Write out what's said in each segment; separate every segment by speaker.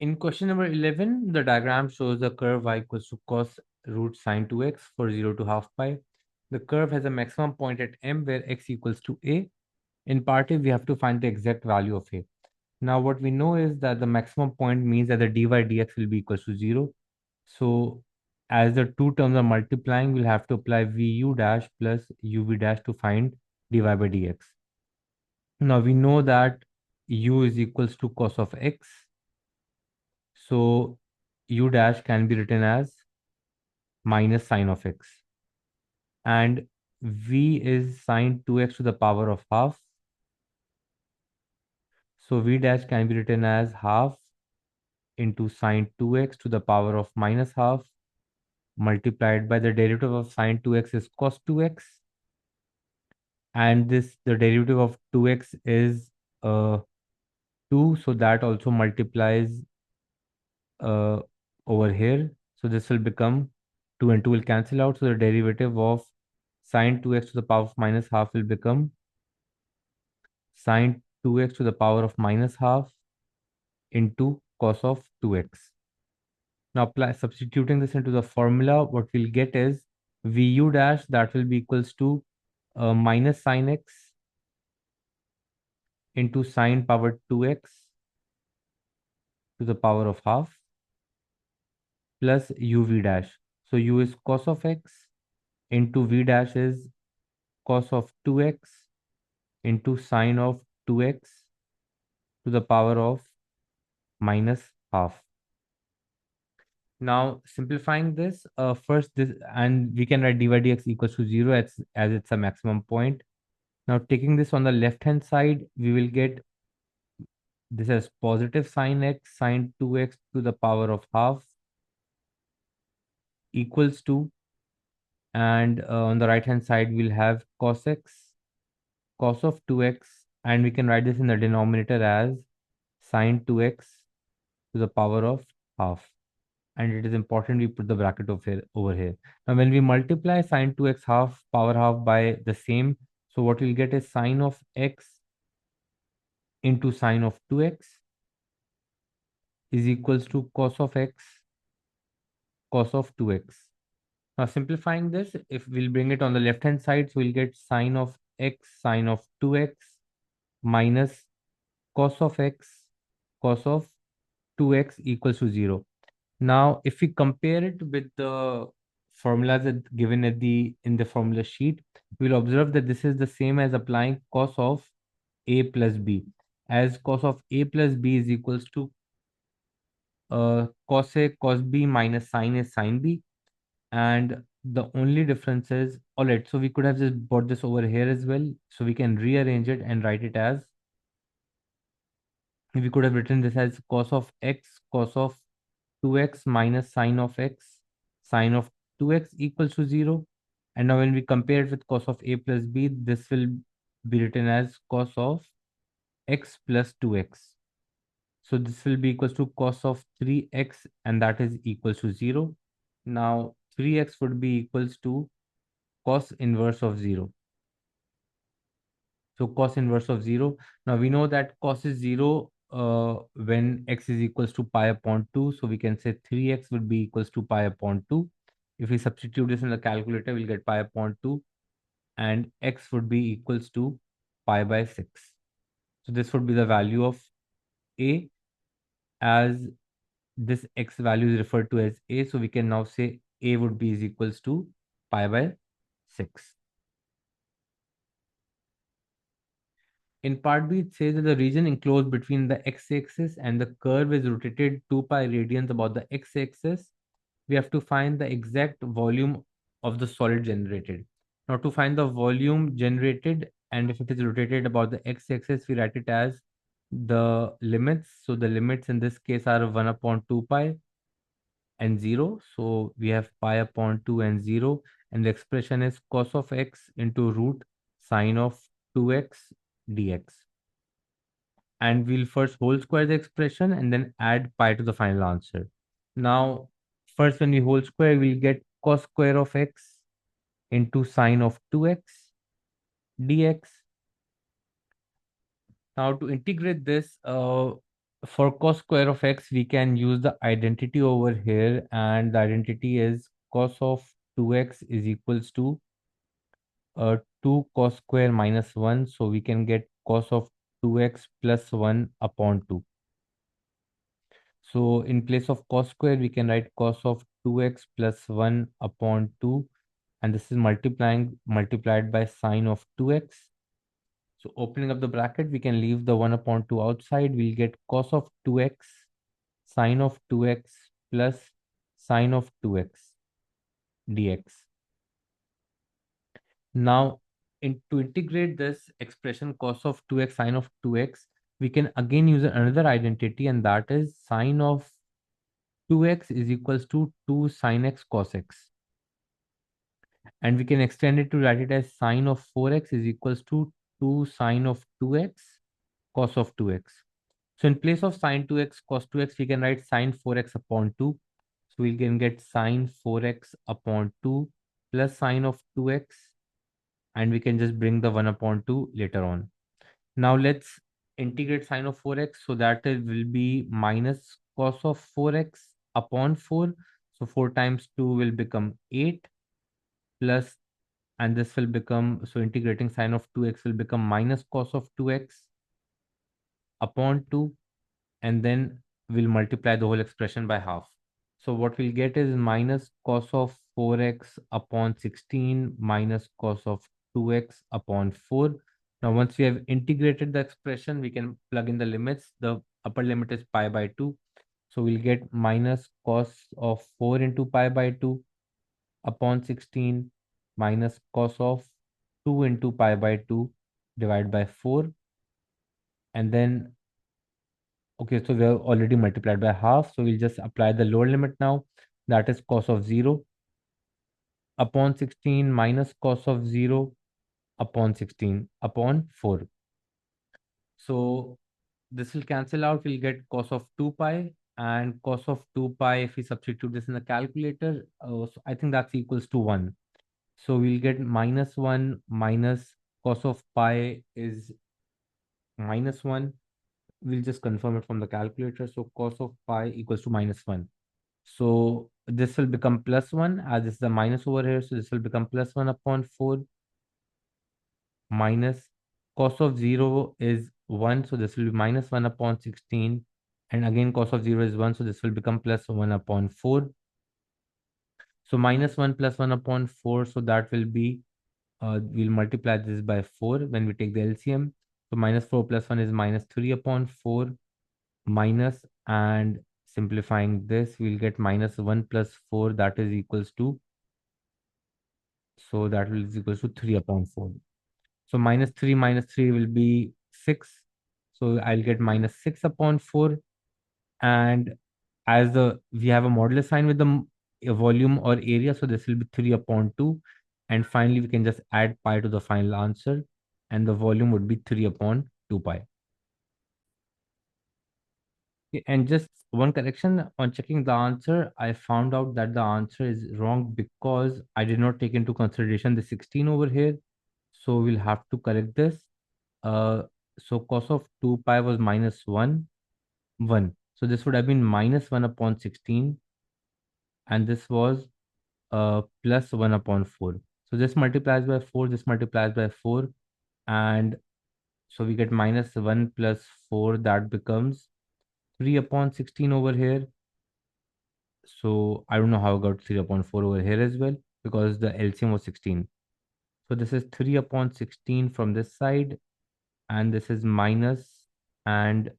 Speaker 1: In question number 11, the diagram shows the curve y equals to cos root sine 2x for 0 to half pi. The curve has a maximum point at m where x equals to a. In part A, we have to find the exact value of a. Now, what we know is that the maximum point means that the dy dx will be equals to 0. So, as the two terms are multiplying, we'll have to apply vu dash plus uv dash to find dy by dx. Now, we know that u is equals to cos of x. So u dash can be written as minus sine of x. And v is sine 2x to the power of half. So v dash can be written as half into sine 2x to the power of minus half multiplied by the derivative of sine 2x is cos 2x. And the derivative of 2x is 2. So that also multiplies uh, over here. So this will become 2 and 2 will cancel out. So the derivative of sine 2x to the power of minus half will become sine 2x to the power of minus half into cos of 2x. Now substituting this into the formula, what we'll get is vu dash that will be equals to minus sine x into sine power 2x to the power of half plus uv dash. So u is cos of x into v dash is cos of 2x into sine of 2x to the power of minus half. Now simplifying this, first this, and we can write dy dx equals to 0 as it's a maximum point. Now taking this on the left hand side, we will get this as positive sine x sine 2x to the power of half equals to, and on the right hand side we'll have cos x cos of 2x, and we can write this in the denominator as sine 2x to the power of half. And it is important we put the bracket over here. Now, when we multiply sine 2x half power half by the same, so what we'll get is sine of x into sine of 2x is equals to cos of x cos of 2x. Now, simplifying this, if we'll bring it on the left hand side, so we'll get sine of x sine of 2x minus cos of x cos of 2x equals to 0. Now, if we compare it with the formulas given at in the formula sheet, we'll observe that this is the same as applying cos of a plus b, as cos of a plus b is equals to cos a cos b minus sine a sine b, and the only difference is, all right, so we could have just brought this over here as well, so we can rearrange it and write it as, we could have written this as cos of x cos of 2x minus sine of x sine of 2x equals to 0. And now when we compare it with cos of a plus b, this will be written as cos of x plus 2x. So this will be equals to cos of 3x, and that is equals to 0. Now 3x would be equals to cos inverse of 0. So cos inverse of 0. Now we know that cos is 0 when x is equals to pi upon 2. So we can say 3x would be equals to pi upon 2. If we substitute this in the calculator, we'll get pi upon 2, and x would be equals to pi by 6. So this would be the value of a, as this x value is referred to as a. So we can now say a would be is equals to pi by 6. In part B, it says that the region enclosed between the x-axis and the curve is rotated 2 pi radians about the x-axis. We have to find the exact volume of the solid generated. Now, to find the volume generated, and if it is rotated about the x-axis, we write it as the limits. So the limits in this case are 1 upon 2 pi and 0. So we have pi upon 2 and 0. And the expression is cos of x into root sine of 2x dx. And we'll first whole square the expression and then add pi to the final answer. Now, first when we whole square, we'll get cos square of x into sine of 2x dx. Now to integrate this, For cos square of x, we can use the identity over here, and the identity is cos of 2x is equals to 2 cos square minus 1. So we can get cos of 2x plus 1 upon 2. So in place of cos square, we can write cos of 2x plus 1 upon 2. And this is multiplied by sine of 2x. So opening up the bracket, we can leave the 1 upon 2 outside. We'll get cos of 2x sine of 2x plus sine of 2x dx. Now, to integrate this expression cos of 2x sine of 2x, we can again use another identity, and that is sine of 2x is equals to 2 sine x cos x. And we can extend it to write it as sine of 4x is equals to 2 sine of 2x cos of 2x. So in place of sine 2x cos 2x, we can write sine 4x upon 2. So we can get sine 4x upon 2 plus sine of 2x, and we can just bring the 1 upon 2 later on. Now let's integrate sine of 4x, so that it will be minus cos of 4x upon 4. So 4 times 2 will become 8 plus, and this will become, so integrating sine of 2x will become minus cos of 2x upon 2, and then we'll multiply the whole expression by half. So what we'll get is minus cos of 4x upon 16 minus cos of 2x upon 4. Now, once we have integrated the expression, we can plug in the limits. The upper limit is pi by 2. So we'll get minus cos of 4 into pi by 2 upon 16 minus cos of 2 into pi by 2 divided by 4. And then, okay, so we have already multiplied by half. So we'll just apply the lower limit now. That is cos of 0 upon 16 minus cos of 0 upon 16 upon 4. So this will cancel out. We'll get cos of 2 pi, and cos of 2 pi, if we substitute this in the calculator, so I think that's equals to 1. So we'll get minus 1 minus cos of pi is minus 1. We'll just confirm it from the calculator. So cos of pi equals to minus 1. So this will become plus 1, as this is a minus over here. So this will become plus 1 upon 4 minus cos of 0 is 1. So this will be minus 1 upon 16. And again, cos of 0 is 1. So this will become plus 1 upon 4. So minus 1 plus 1 upon 4. So that will be, we'll multiply this by 4 when we take the LCM. So minus 4 plus 1 is minus 3 upon 4 minus, and simplifying this, we'll get minus 1 plus 4, that is equals to, so that will is equals to 3 upon 4. So minus 3 will be 6. So I'll get minus 6 upon 4. And as we have a modulus sign with the a volume or area, so this will be 3 upon 2. And finally, we can just add pi to the final answer, and the volume would be 3 upon 2 pi. Okay, and just one correction, on checking the answer, I found out that the answer is wrong because I did not take into consideration the 16 over here. So we'll have to correct this. Uh, so cos of 2 pi was minus 1, 1. So this would have been minus 1 upon 16, and this was plus 1 upon 4. So this multiplies by 4, this multiplies by 4, and so we get minus 1 plus 4, that becomes 3 upon 16 over here. So I don't know how I got 3 upon 4 over here as well, because the LCM was 16. So this is 3 upon 16 from this side, and this is minus, and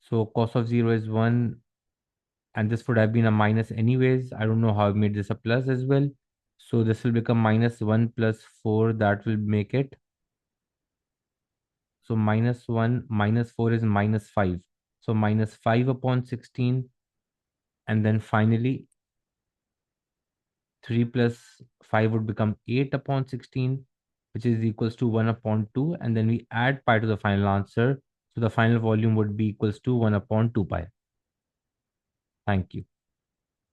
Speaker 1: so cos of 0 is 1, and this would have been a minus anyways. I don't know how I made this a plus as well. So this will become minus 1 plus 4, that will make it. So minus 1 minus 4 is minus 5. So minus 5 upon 16, and then finally 3 plus 5 would become 8 upon 16, which is equals to 1 upon 2. And then we add pi to the final answer. So the final volume would be equals to 1 upon 2 pi. Thank you.